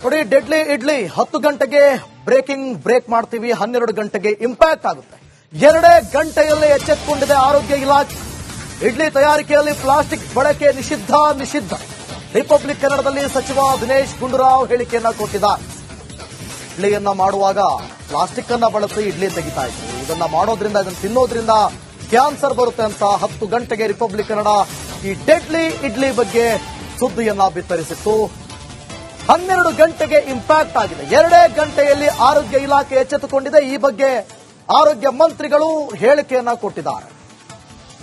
ನೋಡಿ, ಡೆಡ್ಲಿ ಇಡ್ಲಿ 10 ಗಂಟೆಗೆ ಬ್ರೇಕ್ ಮಾಡ್ತೀವಿ, 12 ಗಂಟೆಗೆ ಇಂಪ್ಯಾಕ್ಟ್ ಆಗುತ್ತೆ. 2 ಗಂಟೆಯಲ್ಲಿ ಎಚ್ಚೆತ್ತುಕೊಂಡಿದೆ ಆರೋಗ್ಯ ಇಲಾಖೆ. ಇಡ್ಲಿ ತಯಾರಿಕೆಯಲ್ಲಿ ಪ್ಲಾಸ್ಟಿಕ್ ಬಳಕೆ ನಿಷಿದ್ಧ. ರಿಪಬ್ಲಿಕ್ ಕನ್ನಡದಲ್ಲಿ ಸಚಿವ ದಿನೇಶ್ ಗುಂಡೂರಾವ್ ಹೇಳಿಕೆಯನ್ನ ಕೊಟ್ಟಿದ್ದಾರೆ. ಇಡ್ಲಿಯನ್ನ ಮಾಡುವಾಗ ಪ್ಲಾಸ್ಟಿಕ್ ಅನ್ನ ಬಳಸಿ ಇಡ್ಲಿ ತೆಗಿತಾ ಇದ್ರು. ಇದನ್ನ ಮಾಡೋದ್ರಿಂದ, ಇದನ್ನು ತಿನ್ನೋದ್ರಿಂದ ಕ್ಯಾನ್ಸರ್ ಬರುತ್ತೆ ಅಂತ 10 ಗಂಟೆಗೆ ರಿಪಬ್ಲಿಕ್ ಕನ್ನಡ ಈ ಡೆಡ್ಲಿ ಇಡ್ಲಿ ಬಗ್ಗೆ ಸುದ್ದಿಯನ್ನ ಬಿತ್ತರಿಸಿತ್ತು. 12 ಗಂಟೆಗೆ ಇಂಪ್ಯಾಕ್ಟ್ ಆಗಿದೆ. 2 ಗಂಟೆಯಲ್ಲಿ ಆರೋಗ್ಯ ಇಲಾಖೆ ಎಚ್ಚೆತ್ತುಕೊಂಡಿದೆ. ಈ ಬಗ್ಗೆ ಆರೋಗ್ಯ ಮಂತ್ರಿಗಳು ಹೇಳಿಕೆಯನ್ನ ಕೊಟ್ಟಿದ್ದಾರೆ.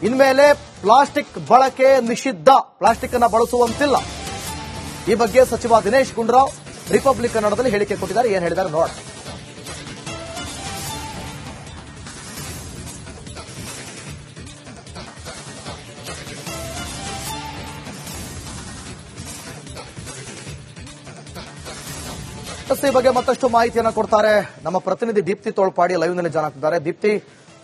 ಇನ್ಮೇಲೆ ಪ್ಲಾಸ್ಟಿಕ್ ಬಳಕೆ ನಿಷಿದ್ಧ, ಪ್ಲಾಸ್ಟಿಕ್ ಅನ್ನ ಬಳಸುವಂತಿಲ್ಲ. ಈ ಬಗ್ಗೆ ಸಚಿವ ದಿನೇಶ್ ಗುಂಡೂರಾವ್ ರಿಪಬ್ಲಿಕ್ ಕನ್ನಡದಲ್ಲಿ ಹೇಳಿಕೆ ಕೊಟ್ಟಿದ್ದಾರೆ. ಏನ್ ಹೇಳಿದ್ದಾರೆ ನೋಡ. ಈ ಬಗ್ಗೆ ಮತ್ತಷ್ಟು ಮಾಹಿತಿಯನ್ನು ಕೊಡ್ತಾರೆ ನಮ್ಮ ಪ್ರತಿನಿಧಿ ದೀಪ್ತಿ ತೋಳ್ಪಾಡಿ ಲೈವ್ನಲ್ಲಿ ಜಾಯ್ನ್ ಆಗ್ತಿದ್ದಾರೆ. ದೀಪ್ತಿ,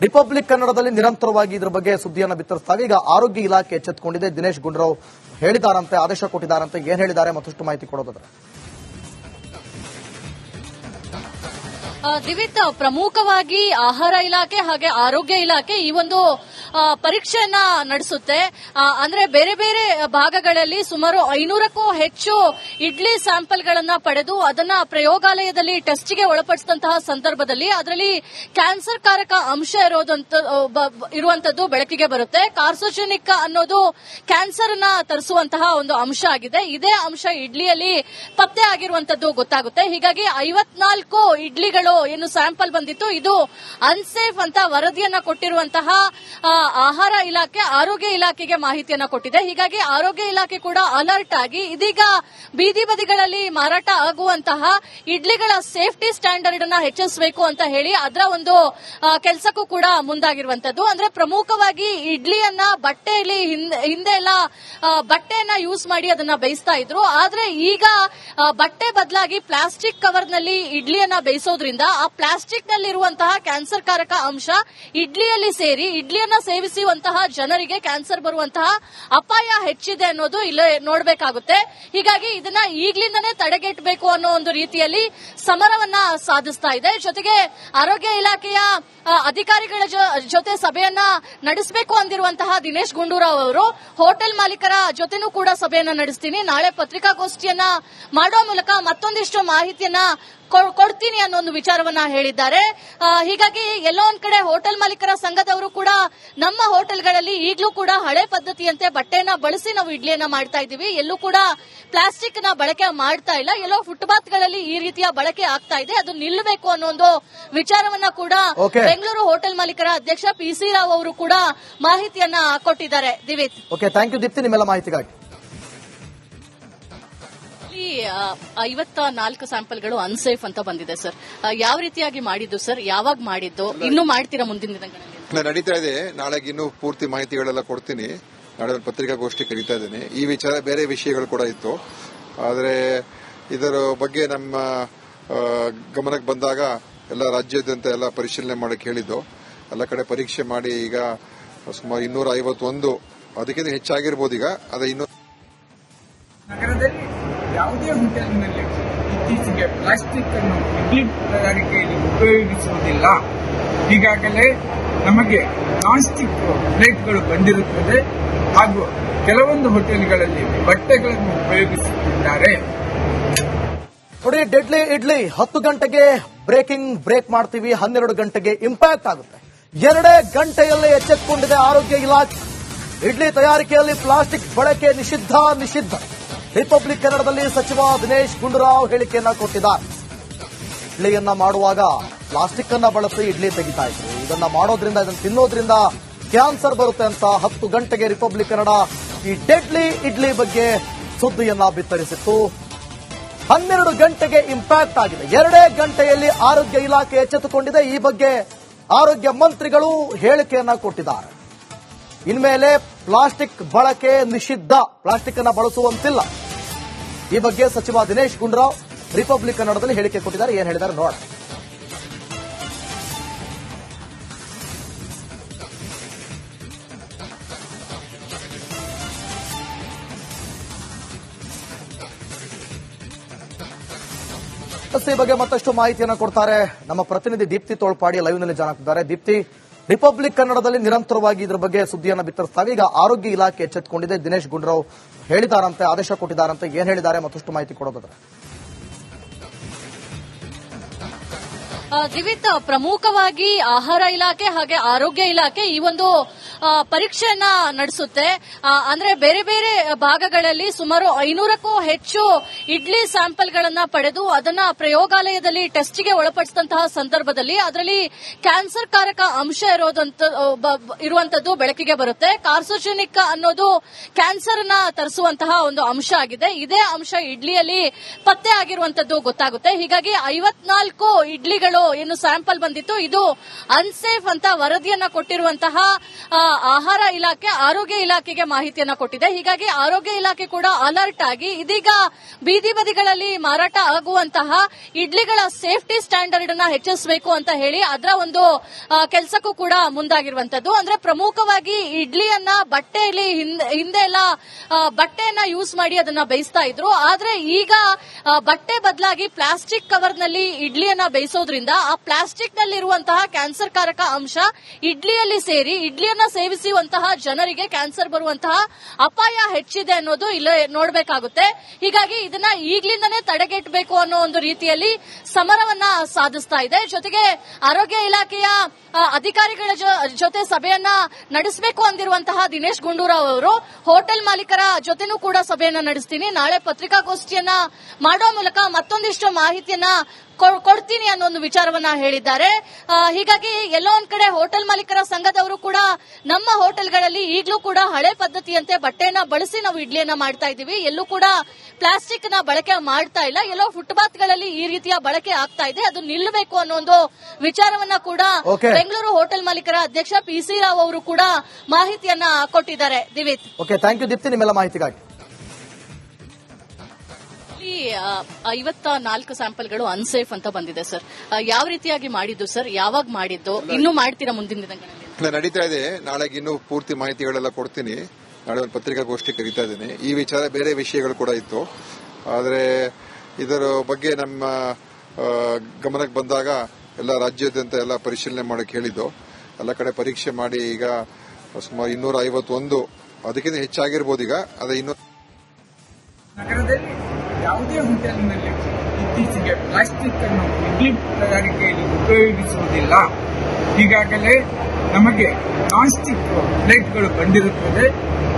ರಿಪಬ್ಲಿಕ್ ಕನ್ನಡದಲ್ಲಿ ನಿರಂತರವಾಗಿ ಇದರ ಬಗ್ಗೆ ಸುದ್ದಿಯನ್ನು ಬಿತ್ತರಿಸಿದಾಗ ಈಗ ಆರೋಗ್ಯ ಇಲಾಖೆ ಎಚ್ಚೆತ್ತುಕೊಂಡಿದೆ. ದಿನೇಶ್ ಗುಂಡೂರಾವ್ ಹೇಳಿದಾರಂತೆ, ಆದೇಶ ಕೊಟ್ಟಿದ್ದಾರಂತೆ. ಏನ್ ಹೇಳಿದ್ದಾರೆ ಮತ್ತಷ್ಟು ಮಾಹಿತಿ ಕೊಡೋದಾದ್ರೆ? ದಿವಿತ್, ಪ್ರಮುಖವಾಗಿ ಆಹಾರ ಇಲಾಖೆ ಹಾಗೆ ಆರೋಗ್ಯ ಇಲಾಖೆ ಈ ಒಂದು ಪರೀಕ್ಷೆಯನ್ನ ನಡೆಸುತ್ತೆ. ಅಂದ್ರೆ ಬೇರೆ ಬೇರೆ ಭಾಗಗಳಲ್ಲಿ ಸುಮಾರು 500ಕ್ಕೂ ಹೆಚ್ಚು ಇಡ್ಲಿ ಸ್ಯಾಂಪಲ್ಗಳನ್ನ ಪಡೆದು ಅದನ್ನ ಪ್ರಯೋಗಾಲಯದಲ್ಲಿ ಟೆಸ್ಟ್ಗೆ ಒಳಪಡಿಸಿದಂತಹ ಸಂದರ್ಭದಲ್ಲಿ ಅದರಲ್ಲಿ ಕ್ಯಾನ್ಸರ್ ಕಾರಕ ಅಂಶ ಇರುವಂತದ್ದು ಬೆಳಕಿಗೆ ಬರುತ್ತೆ. ಕಾರ್ಸೋಜೆನಿಕ್ ಅನ್ನೋದು ಕ್ಯಾನ್ಸರ್ ಅನ್ನ ತರಿಸುವಂತಹ ಒಂದು ಅಂಶ ಆಗಿದೆ. ಇದೇ ಅಂಶ ಇಡ್ಲಿಯಲ್ಲಿ ಪತ್ತೆ ಆಗಿರುವಂತದ್ದು ಗೊತ್ತಾಗುತ್ತೆ. ಹೀಗಾಗಿ 54 ಇಡ್ಲಿಗಳು ಏನು ಸ್ಯಾಂಪಲ್ ಬಂದಿತ್ತು, ಇದು ಅನ್ಸೇಫ್ ಅಂತ ವರದಿಯನ್ನ ಕೊಟ್ಟಿರುವಂತಹ ಆಹಾರ ಇಲಾಖೆ ಆರೋಗ್ಯ ಇಲಾಖೆಗೆ ಮಾಹಿತಿಯನ್ನ ಕೊಟ್ಟಿದೆ. ಹೀಗಾಗಿ ಆರೋಗ್ಯ ಇಲಾಖೆ ಕೂಡ ಅಲರ್ಟ್ ಆಗಿ ಇದೀಗ ಬೀದಿ ಬದಿಗಳಲ್ಲಿ ಮಾರಾಟ ಆಗುವಂತಹ ಇಡ್ಲಿಗಳ ಸೇಫ್ಟಿ ಸ್ಟ್ಯಾಂಡರ್ಡ್ ಅನ್ನ ಹೆಚ್ಚಿಸಬೇಕು ಅಂತ ಹೇಳಿ ಅದರ ಒಂದು ಕೆಲಸಕ್ಕೂ ಕೂಡ ಮುಂದಾಗಿರುವಂತದ್ದು. ಅಂದ್ರೆ ಪ್ರಮುಖವಾಗಿ ಇಡ್ಲಿಯನ್ನ ಬಟ್ಟೆಯಲ್ಲಿ ಹಿಂದೆ ಎಲ್ಲ ಬಟ್ಟೆಯನ್ನ ಯೂಸ್ ಮಾಡಿ ಅದನ್ನ ಬೇಯಿಸ್ತಾ ಇದ್ರು. ಆದ್ರೆ ಈಗ ಬಟ್ಟೆ ಬದಲಾಗಿ ಪ್ಲಾಸ್ಟಿಕ್ ಕವರ್ ನಲ್ಲಿ ಇಡ್ಲಿಯನ್ನ ಬೇಯಿಸೋದ್ರಿಂದ ಆ ಪ್ಲಾಸ್ಟಿಕ್ ನಲ್ಲಿರುವಂತಹ ಕ್ಯಾನ್ಸರ್ ಕಾರಕ ಅಂಶ ಇಡ್ಲಿಯಲ್ಲಿ ಸೇರಿ ಇಡ್ಲಿಯನ್ನ ಸೇವಿಸುವಂತಹ ಜನರಿಗೆ ಕ್ಯಾನ್ಸರ್ ಬರುವಂತಹ ಅಪಾಯ ಹೆಚ್ಚಿದೆ ಅನ್ನೋದು ಇಲ್ಲೇ ನೋಡಬೇಕಾಗುತ್ತೆ. ಹೀಗಾಗಿ ಇದನ್ನ ಈಗ್ಲಿಂದನೇ ತಡೆಗಟ್ಟಬೇಕು ಅನ್ನೋ ಒಂದು ರೀತಿಯಲ್ಲಿ ಸಮರವನ್ನ ಸಾಧಿಸ್ತಾ ಇದೆ. ಜೊತೆಗೆ ಆರೋಗ್ಯ ಇಲಾಖೆಯ ಅಧಿಕಾರಿಗಳ ಜೊತೆ ಸಭೆಯನ್ನ ನಡೆಸಬೇಕು ಅಂದಿರುವಂತಹ ದಿನೇಶ್ ಗುಂಡೂರಾವ್ ಅವರು ಹೋಟೆಲ್ ಮಾಲೀಕರ ಜೊತೆನೂ ಕೂಡ ಸಭೆಯನ್ನ ನಡೆಸ್ತೀನಿ, ನಾಳೆ ಪತ್ರಿಕಾಗೋಷ್ಠಿಯನ್ನ ಮಾಡುವ ಮೂಲಕ ಮತ್ತೊಂದಿಷ್ಟು ಮಾಹಿತಿಯನ್ನ ಕೊಡ್ತೀನಿ ಅನ್ನೋ ಒಂದು ವಿಚಾರವನ್ನ ಹೇಳಿದ್ದಾರೆ. ಹೀಗಾಗಿ ಎಲ್ಲೋ ಒಂದ್ ಕಡೆ ಹೋಟೆಲ್ ಮಾಲೀಕರ ಸಂಘದವರು ಕೂಡ ನಮ್ಮ ಹೋಟೆಲ್ಗಳಲ್ಲಿ ಈಗಲೂ ಕೂಡ ಹಳೆ ಪದ್ಧತಿಯಂತೆ ಬಟ್ಟೆಯನ್ನ ಬಳಸಿ ನಾವು ಇಡ್ಲಿಯನ್ನ ಮಾಡ್ತಾ ಇದ್ದೀವಿ, ಎಲ್ಲೂ ಕೂಡ ಪ್ಲಾಸ್ಟಿಕ್ ನ ಬಳಕೆ ಮಾಡ್ತಾ ಇಲ್ಲ, ಎಲ್ಲೋ ಫುಟ್ಪಾತ್ಗಳಲ್ಲಿ ಈ ರೀತಿಯ ಬಳಕೆ ಆಗ್ತಾ ಇದೆ, ಅದು ನಿಲ್ಲಬೇಕು ಅನ್ನೋ ಒಂದು ವಿಚಾರವನ್ನ ಕೂಡ ಬೆಂಗಳೂರು ಹೋಟೆಲ್ ಮಾಲೀಕರ ಅಧ್ಯಕ್ಷ PC ರಾವ್ ಅವರು ಕೂಡ ಮಾಹಿತಿಯನ್ನ ಕೊಟ್ಟಿದ್ದಾರೆ. ದಿವಿತ್, ಥ್ಯಾಂಕ್ ಯು ದೀಪ್ತಿ, ನಿಮ್ಮೆಲ್ಲ ಮಾಹಿತಿಗಾಗಿ. 54 ಸ್ಯಾಂಪಲ್ಗಳು ಅನ್ಸೇಫ್ ಅಂತ ಬಂದಿದೆ ಸರ್. ಯಾವ ರೀತಿಯಾಗಿ ಮಾಡಿದ್ದು ಸರ್, ಯಾವಾಗ ಮಾಡಿದ್ದು, ಇನ್ನೂ ಮಾಡ್ತೀರಾ ಮುಂದಿನ ದಿನಗಳಲ್ಲಿ? ನಡೀತಾ ಇದೆ. ನಾಳೆಗೆ ಇನ್ನೂ ಪೂರ್ತಿ ಮಾಹಿತಿಗಳೆಲ್ಲ ಕೊಡ್ತೀನಿ. ನಾಳೆ ಪತ್ರಿಕಾಗೋಷ್ಠಿ ಕರೀತಾ ಇದ್ದೀನಿ. ಈ ವಿಚಾರ ಬೇರೆ ವಿಷಯಗಳು ಕೂಡ ಇತ್ತು, ಆದರೆ ಇದರ ಬಗ್ಗೆ ನಮ್ಮ ಗಮನಕ್ಕೆ ಬಂದಾಗ ಎಲ್ಲ ರಾಜ್ಯಾದ್ಯಂತ ಎಲ್ಲ ಪರಿಶೀಲನೆ ಮಾಡಕ್ಕೆ ಹೇಳಿದ್ದು. ಎಲ್ಲ ಕಡೆ ಪರೀಕ್ಷೆ ಮಾಡಿ ಈಗ ಸುಮಾರು 251, ಅದಕ್ಕಿಂತ ಹೆಚ್ಚಾಗಿರ್ಬೋದು. ಈಗ ಅದೇ ನಗರದಲ್ಲಿ ಯಾವುದೇ ಹೋಟೆಲ್ನಲ್ಲಿ ಇತ್ತೀಚೆಗೆ ಪ್ಲಾಸ್ಟಿಕ್ ಅನ್ನು ಇಡ್ಲಿ ತಯಾರಿಕೆಯಲ್ಲಿ ಉಪಯೋಗಿಸುವುದಿಲ್ಲ. ಈಗಾಗಲೇ ನಮಗೆ ನಾನ್ ಸ್ಟಿಕ್ ಪ್ಲೇಟ್ಗಳು ಬಂದಿರುತ್ತದೆ ಹಾಗೂ ಕೆಲವೊಂದು ಹೋಟೆಲ್ಗಳಲ್ಲಿ ಬಟ್ಟೆಗಳನ್ನು ಉಪಯೋಗಿಸುತ್ತಿದ್ದಾರೆ. ನೋಡಿ, ಡೆಡ್ಲಿ ಇಡ್ಲಿ 10 ಗಂಟೆಗೆ ಬ್ರೇಕ್ ಮಾಡ್ತೀವಿ, 12 ಗಂಟೆಗೆ ಇಂಪ್ಯಾಕ್ಟ್ ಆಗುತ್ತೆ. 2 ಗಂಟೆಯಲ್ಲೇ ಎಚ್ಚೆತ್ತುಕೊಂಡಿದೆ ಆರೋಗ್ಯ ಇಲಾಖೆ. ಇಡ್ಲಿ ತಯಾರಿಕೆಯಲ್ಲಿ ಪ್ಲಾಸ್ಟಿಕ್ ಬಳಕೆ ನಿಷಿದ್ಧ. ರಿಪಬ್ಲಿಕ್ ಕನ್ನಡದಲ್ಲಿ ಸಚಿವ ದಿನೇಶ್ ಗುಂಡೂರಾವ್ ಹೇಳಿಕೆಯನ್ನ ಕೊಟ್ಟಿದ್ದಾರೆ. ಇಡ್ಲಿಯನ್ನ ಮಾಡುವಾಗ ಪ್ಲಾಸ್ಟಿಕ್ ಅನ್ನ ಬಳಸಿ ಇಡ್ಲಿ ತೆಗಿತಾ ಇದ್ರು. ಇದನ್ನ ಮಾಡೋದ್ರಿಂದ, ಇದನ್ನು ತಿನ್ನೋದ್ರಿಂದ ಕ್ಯಾನ್ಸರ್ ಬರುತ್ತೆ ಅಂತ 10 ಗಂಟೆಗೆ ರಿಪಬ್ಲಿಕ್ ಕನ್ನಡ ಈ ಡೆಡ್ಲಿ ಇಡ್ಲಿ ಬಗ್ಗೆ ಸುದ್ದಿಯನ್ನ ಬಿತ್ತರಿಸಿತ್ತು. 12 ಗಂಟೆಗೆ ಇಂಪ್ಯಾಕ್ಟ್ ಆಗಿದೆ. 2 ಗಂಟೆಯಲ್ಲಿ ಆರೋಗ್ಯ ಇಲಾಖೆ ಎಚ್ಚೆತ್ತುಕೊಂಡಿದೆ. ಈ ಬಗ್ಗೆ ಆರೋಗ್ಯ ಮಂತ್ರಿಗಳು ಹೇಳಿಕೆಯನ್ನ ಕೊಟ್ಟಿದ್ದಾರೆ. ಇನ್ಮೇಲೆ ಪ್ಲಾಸ್ಟಿಕ್ ಬಳಕೆ ನಿಷಿದ್ಧ, ಪ್ಲಾಸ್ಟಿಕ್ ಅನ್ನ ಬಳಸುವಂತಿಲ್ಲ. ಈ ಬಗ್ಗೆ ಸಚಿವ ದಿನೇಶ್ ಗುಂಡೂರಾವ್ ರಿಪಬ್ಲಿಕ್ ಕನ್ನಡದಲ್ಲಿ ಹೇಳಿಕೆ ಕೊಟ್ಟಿದ್ದಾರೆ. ಏನ್ ಹೇಳಿದ್ದಾರೆ ನೋಡ. ಈ ಬಗ್ಗೆ ಮತ್ತಷ್ಟು ಮಾಹಿತಿಯನ್ನು ಕೊಡ್ತಾರೆ ನಮ್ಮ ಪ್ರತಿನಿಧಿ ದೀಪ್ತಿ ತೋಳ್ಪಾಡಿ ಲೈವ್ ನಲ್ಲಿ ಜಾಯ್ನ್ ಆಗ್ತಿದ್ದಾರೆ. ದೀಪ್ತಿ, ರಿಪಬ್ಲಿಕ್ ಕನ್ನಡದಲ್ಲಿ ನಿರಂತರವಾಗಿ ಇದ್ರ ಬಗ್ಗೆ ಸುದ್ದಿಯನ್ನು ಬಿತ್ತರಿಸ್ತಾವೆ. ಈಗ ಆರೋಗ್ಯ ಇಲಾಖೆ ಎಚ್ಚೆತ್ತುಕೊಂಡಿದೆ. ದಿನೇಶ್ ಗುಂಡೂರಾವ್ ಹೇಳಿದಾರಂತೆ, ಆದೇಶ ಕೊಟ್ಟಿದ್ದಾರಂತೆ. ಏನ್ ಹೇಳಿದ್ದಾರೆ ಮತ್ತಷ್ಟು ಮಾಹಿತಿ ಕೊಡೋದಾದ್ರೆ? ದಿವಿತ್, ಪ್ರಮುಖವಾಗಿ ಆಹಾರ ಇಲಾಖೆ ಹಾಗೆ ಆರೋಗ್ಯ ಇಲಾಖೆ ಈ ಒಂದು ಪರೀಕ್ಷೆಯನ್ನ ನಡೆಸುತ್ತೆ. ಅಂದ್ರೆ ಬೇರೆ ಬೇರೆ ಭಾಗಗಳಲ್ಲಿ ಸುಮಾರು 500ಕ್ಕೂ ಹೆಚ್ಚು ಇಡ್ಲಿ ಸ್ಯಾಂಪಲ್ಗಳನ್ನ ಪಡೆದು ಅದನ್ನ ಪ್ರಯೋಗಾಲಯದಲ್ಲಿ ಟೆಸ್ಟ್ಗೆ ಒಳಪಡಿಸಿದಂತಹ ಸಂದರ್ಭದಲ್ಲಿ ಅದರಲ್ಲಿ ಕ್ಯಾನ್ಸರ್ ಕಾರಕ ಅಂಶ ಇರುವಂತದ್ದು ಬೆಳಕಿಗೆ ಬರುತ್ತೆ. ಕಾರ್ಸೋಜೆನಿಕ್ ಅನ್ನೋದು ಕ್ಯಾನ್ಸರ್ ನ ತರಿಸುವಂತಹ ಒಂದು ಅಂಶ ಆಗಿದೆ. ಇದೇ ಅಂಶ ಇಡ್ಲಿಯಲ್ಲಿ ಪತ್ತೆ ಆಗಿರುವಂತದ್ದು ಗೊತ್ತಾಗುತ್ತೆ. ಹೀಗಾಗಿ 54 ಇಡ್ಲಿಗಳು ಏನು ಸ್ಯಾಂಪಲ್ ಬಂದಿತ್ತು, ಇದು ಅನ್ಸೇಫ್ ಅಂತ ವರದಿಯನ್ನ ಕೊಟ್ಟಿರುವಂತಹ ಆಹಾರ ಇಲಾಖೆ ಆರೋಗ್ಯ ಇಲಾಖೆಗೆ ಮಾಹಿತಿಯನ್ನ ಕೊಟ್ಟಿದೆ. ಹೀಗಾಗಿ ಆರೋಗ್ಯ ಇಲಾಖೆ ಕೂಡ ಅಲರ್ಟ್ ಆಗಿ ಇದೀಗ ಬೀದಿ ಬದಿಗಳಲ್ಲಿ ಮಾರಾಟ ಆಗುವಂತಹ ಇಡ್ಲಿಗಳ ಸೇಫ್ಟಿ ಸ್ಟ್ಯಾಂಡರ್ಡ್ ಅನ್ನ ಹೆಚ್ಚಿಸಬೇಕು ಅಂತ ಹೇಳಿ ಅದರ ಒಂದು ಕೆಲಸಕ್ಕೂ ಕೂಡ ಮುಂದಾಗಿರುವಂತದ್ದು. ಅಂದ್ರೆ ಪ್ರಮುಖವಾಗಿ ಇಡ್ಲಿಯನ್ನ ಬಟ್ಟೆಯಲ್ಲಿ ಹಿಂದೆ ಎಲ್ಲ ಬಟ್ಟೆಯನ್ನ ಯೂಸ್ ಮಾಡಿ ಅದನ್ನ ಬೇಯಿಸ್ತಾ ಇದ್ರು. ಆದ್ರೆ ಈಗ ಬಟ್ಟೆ ಬದಲಾಗಿ ಪ್ಲಾಸ್ಟಿಕ್ ಕವರ್ ನಲ್ಲಿ ಇಡ್ಲಿಯನ್ನ ಬೇಯಿಸೋದ್ರಿಂದ ಆ ಪ್ಲಾಸ್ಟಿಕ್ ನಲ್ಲಿರುವಂತಹ ಕ್ಯಾನ್ಸರ್ ಕಾರಕ ಅಂಶ ಇಡ್ಲಿಯಲ್ಲಿ ಸೇರಿ ಇಡ್ಲಿಯನ್ನ ಸೇವಿಸುವಂತಹ ಜನರಿಗೆ ಕ್ಯಾನ್ಸರ್ ಬರುವಂತಹ ಅಪಾಯ ಹೆಚ್ಚಿದೆ ಅನ್ನೋದು ಇಲ್ಲೇ ನೋಡಬೇಕಾಗುತ್ತೆ. ಹೀಗಾಗಿ ಇದನ್ನ ಈಗ್ಲಿಂದನೇ ತಡೆಗಟ್ಟಬೇಕು ಅನ್ನೋ ಒಂದು ರೀತಿಯಲ್ಲಿ ಸಮರವನ್ನ ಸಾಧಿಸ್ತಾ ಇದೆ. ಜೊತೆಗೆ ಆರೋಗ್ಯ ಇಲಾಖೆಯ ಅಧಿಕಾರಿಗಳ ಜೊತೆ ಸಭೆಯನ್ನ ನಡೆಸಬೇಕು ಅಂದಿರುವಂತಹ ದಿನೇಶ್ ಗುಂಡೂರಾವ್ ಅವರು ಹೋಟೆಲ್ ಮಾಲೀಕರ ಜೊತೆನೂ ಕೂಡ ಸಭೆಯನ್ನ ನಡೆಸ್ತೀನಿ, ನಾಳೆ ಪತ್ರಿಕಾಗೋಷ್ಠಿಯನ್ನ ಮಾಡುವ ಮೂಲಕ ಮತ್ತೊಂದಿಷ್ಟು ಮಾಹಿತಿಯನ್ನ ಕೊಡ್ತೀನಿ ಅನ್ನೋ ಒಂದು ವಿಚಾರವನ್ನ ಹೇಳಿದ್ದಾರೆ. ಹೀಗಾಗಿ ಎಲ್ಲೋ ಒಂದ್ ಕಡೆ ಹೋಟೆಲ್ ಮಾಲೀಕರ ಸಂಘದವರು ಕೂಡ ನಮ್ಮ ಹೋಟೆಲ್ಗಳಲ್ಲಿ ಈಗಲೂ ಕೂಡ ಹಳೆ ಪದ್ಧತಿಯಂತೆ ಬಟ್ಟೆಯನ್ನ ಬಳಸಿ ನಾವು ಇಡ್ಲಿಯನ್ನ ಮಾಡ್ತಾ ಇದ್ದೀವಿ, ಎಲ್ಲೂ ಕೂಡ ಪ್ಲಾಸ್ಟಿಕ್ ನ ಬಳಕೆ ಮಾಡ್ತಾ ಇಲ್ಲ, ಎಲ್ಲೋ ಫುಟ್ಪಾತ್ಗಳಲ್ಲಿ ಈ ರೀತಿಯ ಬಳಕೆ ಆಗ್ತಾ ಇದೆ, ಅದು ನಿಲ್ಲಬೇಕು ಅನ್ನೋ ಒಂದು ವಿಚಾರವನ್ನ ಕೂಡ ಬೆಂಗಳೂರು ಹೋಟೆಲ್ ಮಾಲೀಕರ ಅಧ್ಯಕ್ಷ PC ರಾವ್ ಅವರು ಕೂಡ ಮಾಹಿತಿಯನ್ನ ಕೊಟ್ಟಿದ್ದಾರೆ. ದಿವಿತ್, ಓಕೆ, ಥ್ಯಾಂಕ್ ಯು ದೀಪ್ತಿ ನಿಮ್ಮೆಲ್ಲ ಮಾಹಿತಿಗಾಗಿ. 54 ಸ್ಯಾಂಪಲ್ಗಳು ಅನ್ಸೇಫ್ ಅಂತ ಬಂದಿದೆ ಸರ್. ಯಾವ ರೀತಿಯಾಗಿ ಮಾಡಿದ್ದು ಸರ್, ಯಾವಾಗ ಮಾಡಿದ್ದು, ಇನ್ನೂ ಮಾಡ್ತೀರಾ ಮುಂದಿನ ದಿನಗಳಲ್ಲಿ? ನಡೀತಾ ಇದೆ. ನಾಳೆಗೆ ಇನ್ನೂ ಪೂರ್ತಿ ಮಾಹಿತಿಗಳೆಲ್ಲ ಕೊಡ್ತೀನಿ. ನಾಳೆ ಒಂದು ಪತ್ರಿಕಾಗೋಷ್ಠಿ ಕರೀತಾ ಇದ್ದೀನಿ. ಈ ವಿಚಾರ ಬೇರೆ ವಿಷಯಗಳು ಕೂಡ ಇತ್ತು, ಆದರೆ ಇದರ ಬಗ್ಗೆ ನಮ್ಮ ಗಮನಕ್ಕೆ ಬಂದಾಗ ಎಲ್ಲ ರಾಜ್ಯಾದ್ಯಂತ ಎಲ್ಲ ಪರಿಶೀಲನೆ ಮಾಡಕ್ಕೆ ಹೇಳಿದ್ದು. ಎಲ್ಲ ಕಡೆ ಪರೀಕ್ಷೆ ಮಾಡಿ ಈಗ ಸುಮಾರು 251, ಅದಕ್ಕಿಂತ ಹೆಚ್ಚಾಗಿರ್ಬೋದು. ಈಗ ಅದೇ ನಗರದಲ್ಲಿ ಯಾವುದೇ ಹೋಟೆಲ್ನಲ್ಲಿ ಇತ್ತೀಚೆಗೆ ಪ್ಲಾಸ್ಟಿಕ್ ಅನ್ನು ಇಡ್ಲಿ ತಯಾರಿಕೆಯಲ್ಲಿ ಉಪಯೋಗಿಸುವುದಿಲ್ಲ. ಈಗಾಗಲೇ ನಮಗೆ ನಾನ್ ಸ್ಟಿಕ್ ಪ್ಲೇಟ್ಗಳು ಬಂದಿರುತ್ತದೆ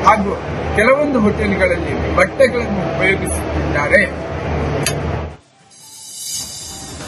ಹಾಗೂ ಕೆಲವೊಂದು ಹೋಟೆಲ್ಗಳಲ್ಲಿ ಬಟ್ಟೆಗಳನ್ನು ಉಪಯೋಗಿಸುತ್ತಿದ್ದಾರೆ.